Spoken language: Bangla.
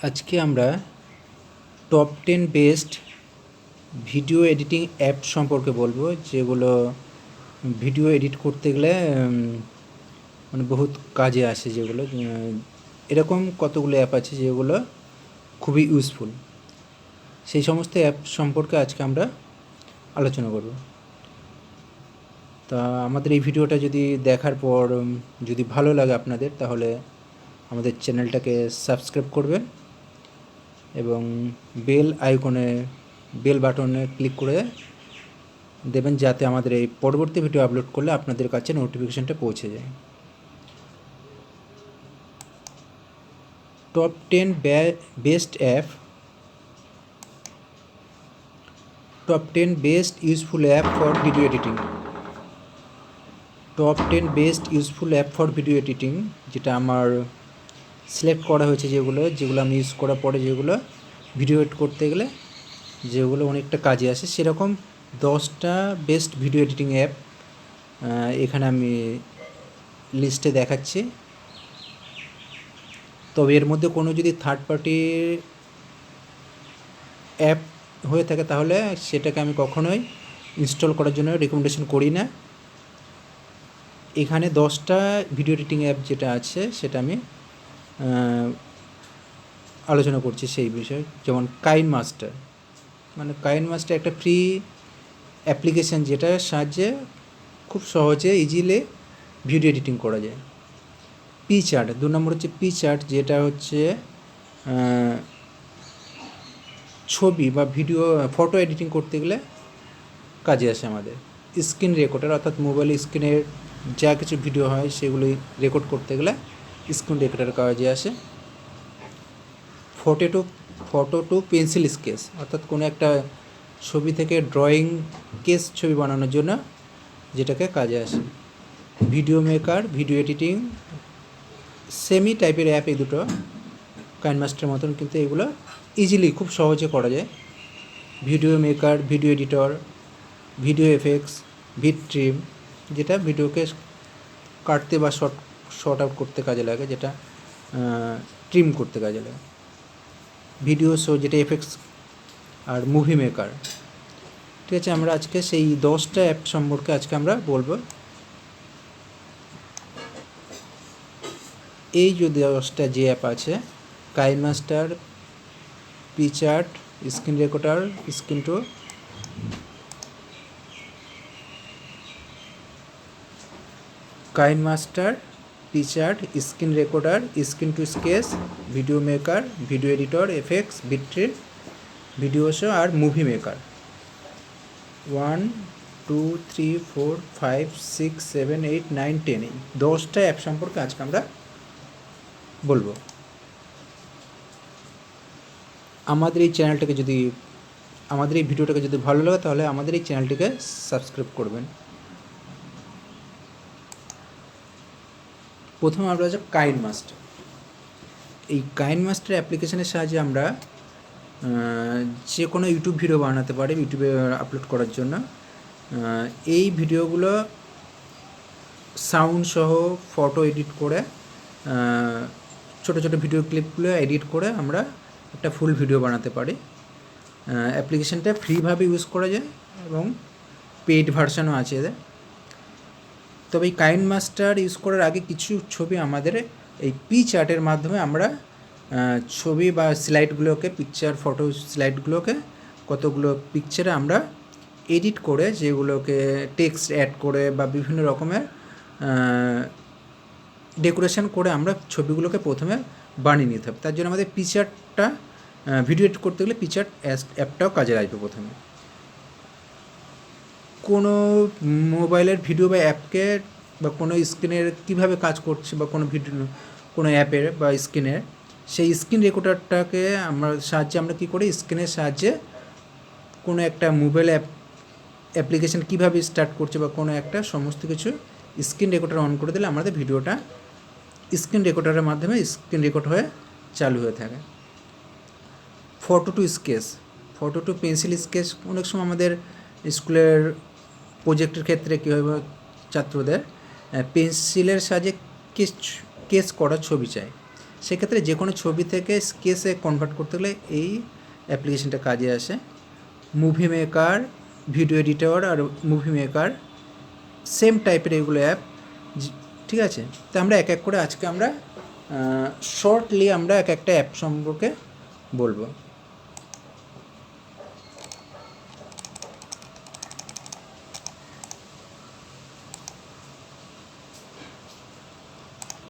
আজকে আমরা top 10 best video editing app সম্পর্কে বলবো, যেগুলো ভিডিও এডিট করতে গেলে মানে বহুত কাজে আসে। যেগুলো এরকম কতগুলো অ্যাপ আছে যেগুলো খুবই ইউজফুল। সেই সমস্ত অ্যাপ সম্পর্কে আজকে আমরা আলোচনা করব। তা আমাদের এই ভিডিওটা যদি দেখার পর যদি ভালো লাগে আপনাদের, তাহলে আমাদের চ্যানেলটাকে সাবস্ক্রাইব করবেন এবং বেল বাটনে ক্লিক করে দেবেন, যাতে আমাদের এই পরবর্তী ভিডিও আপলোড করলে আপনাদের কাছে নোটিফিকেশানটা পৌঁছে যায়। Top 10 best app, top 10 best useful app for video editing. Top 10 best useful app for video editing, যেটা আমার সিলেক্ট করা হয়েছে, যেগুলো আমি ইউজ করার পরে যেগুলো ভিডিও এডিট করতে গেলে যেগুলো অনেকটা কাজে আসে, সেরকম 10টা বেস্ট ভিডিও এডিটিং অ্যাপ এখানে আমি লিস্টে দেখাচ্ছি। তবে এর মধ্যে কোনো যদি থার্ড পার্টি অ্যাপ হয়ে থাকে তাহলে সেটাকে আমি কখনোই ইনস্টল করার জন্য রেকমেন্ডেশন করি না। এখানে 10টা ভিডিও এডিটিং অ্যাপ যেটা আছে সেটা আমি আলোচনা করছি সেই বিষয়ে। যেমন কাইনমাস্টার একটা ফ্রি অ্যাপ্লিকেশান, যেটার সাহায্যে খুব সহজে ইজিলি ভিডিও এডিটিং করা যায়। পিচার্ট, 2 নম্বর হচ্ছে পিচার্ট, যেটা হচ্ছে ছবি বা ভিডিও ফটো এডিটিং করতে গেলে কাজে আসে আমাদের। স্ক্রিন রেকর্ডার, অর্থাৎ মোবাইল স্ক্রিনের যা কিছু ভিডিও হয় সেগুলি রেকর্ড করতে গেলে স্ক্রিন রেকর্ডার কাজে আসে। ফটো টু পেন্সিল স্কেচ, অর্থাৎ কোনো একটা ছবি থেকে ড্রয়িং কেস ছবি বানানোর জন্য যেটাকে কাজে আসে। Video maker, video editing, semi টাইপের অ্যাপ এই দুটো, কাইনমাস্টারের মতন, কিন্তু এগুলো ইজিলি খুব সহজে করা যায়। Video maker, video editor, video effects, trim, যেটা ভিডিওকে কাটতে বা শর্ট আউট করতে কাজে লাগে, যেটা ট্রিম করতে কাজে লাগে। ভিডিও শো, যেটা এফেক্টস, আর মুভি মেকার। ঠিক আছে, আমরা আজকে সেই 10টা অ্যাপ সম্পর্কে আজকে আমরা বলবো। এই যে 10টা যে অ্যাপ আছে, KineMaster, PicsArt, screen recorder, screen two, KineMaster, PicsArt, screen recorder, screen two sketch, video maker, video editor, effects, বিট্রিম, ভিডিও শো আর মুভি মেকার। 1 2 3 4 5 6 7 8 9 10 এই 10টা অ্যাপ সম্পর্কে আজকে আমরা বলবো। আমাদের এই ভিডিওটাকে যদি ভালো লাগে তাহলে আমাদের এই চ্যানেলটিকে সাবস্ক্রাইব করবেন। প্রথমে আমরা হচ্ছে কাইনমাস্টার। এই কাইনমাস্টার অ্যাপ্লিকেশনের সাহায্যে আমরা যে কোনো ইউটিউব ভিডিও বানাতে পারি ইউটিউবে আপলোড করার জন্য। এই ভিডিওগুলো সাউন্ড সহ ফটো এডিট করে, ছোটো ছোটো ভিডিও ক্লিপগুলো এডিট করে আমরা একটা ফুল ভিডিও বানাতে পারি। অ্যাপ্লিকেশানটা ফ্রিভাবে ইউজ করা যায় এবং পেইড ভার্সানও আছে এদের। তবে এই কাইনমাস্টার ইউজ করার আগে কিছু ছবি আমাদের এই পিচার্টের মাধ্যমে আমরা ছবি বা স্লাইডগুলোকে, ফটো স্লাইডগুলোকে কতগুলো পিকচারে আমরা এডিট করে, যেগুলোকে টেক্সট অ্যাড করে বা বিভিন্ন রকমের ডেকোরেশন করে আমরা ছবিগুলোকে প্রথমে বানিয়ে নিতে হবে। তার জন্য আমাদের পিচার্টটা ভিডিও এডিট করতে গেলে পিচার্ট অ্যাপটাও কাজে লাগবে। প্রথমে কোনো মোবাইলের ভিডিও বা অ্যাপকে বা কোনো স্ক্রিনের কীভাবে কাজ করছে বা কোনো অ্যাপের বা স্ক্রিনের সেই স্ক্রিন রেকর্ডারটাকে আমরা কী করি, স্ক্রিনের সাহায্যে কোনো একটা মোবাইল অ্যাপ্লিকেশান কীভাবে স্টার্ট করছে বা কোনো একটা সমস্ত কিছু স্ক্রিন রেকর্ডার অন করে দিলে আমাদের ভিডিওটা স্ক্রিন রেকর্ডারের মাধ্যমে স্ক্রিন রেকর্ড হয়ে চালু হয়ে থাকে। ফটো টু পেন্সিল স্কেচ, অনেক সময় আমাদের স্কুলের প্রজেক্টের ক্ষেত্রে কী হয়, ছাত্রদের পেন্সিলের সাহায্যে স্কেচ করা ছবি চাই, সেক্ষেত্রে যে কোনো ছবি থেকে স্কেচে কনভার্ট করতে গেলে এই অ্যাপ্লিকেশনটা কাজে আসে। মুভি মেকার, ভিডিও এডিটর আর মুভি মেকার সেম টাইপের এগুলো অ্যাপ, ঠিক আছে। তো আমরা এক এক করে আজকে আমরা শর্টলি আমরা এক একটা অ্যাপ সম্পর্কে বলবো।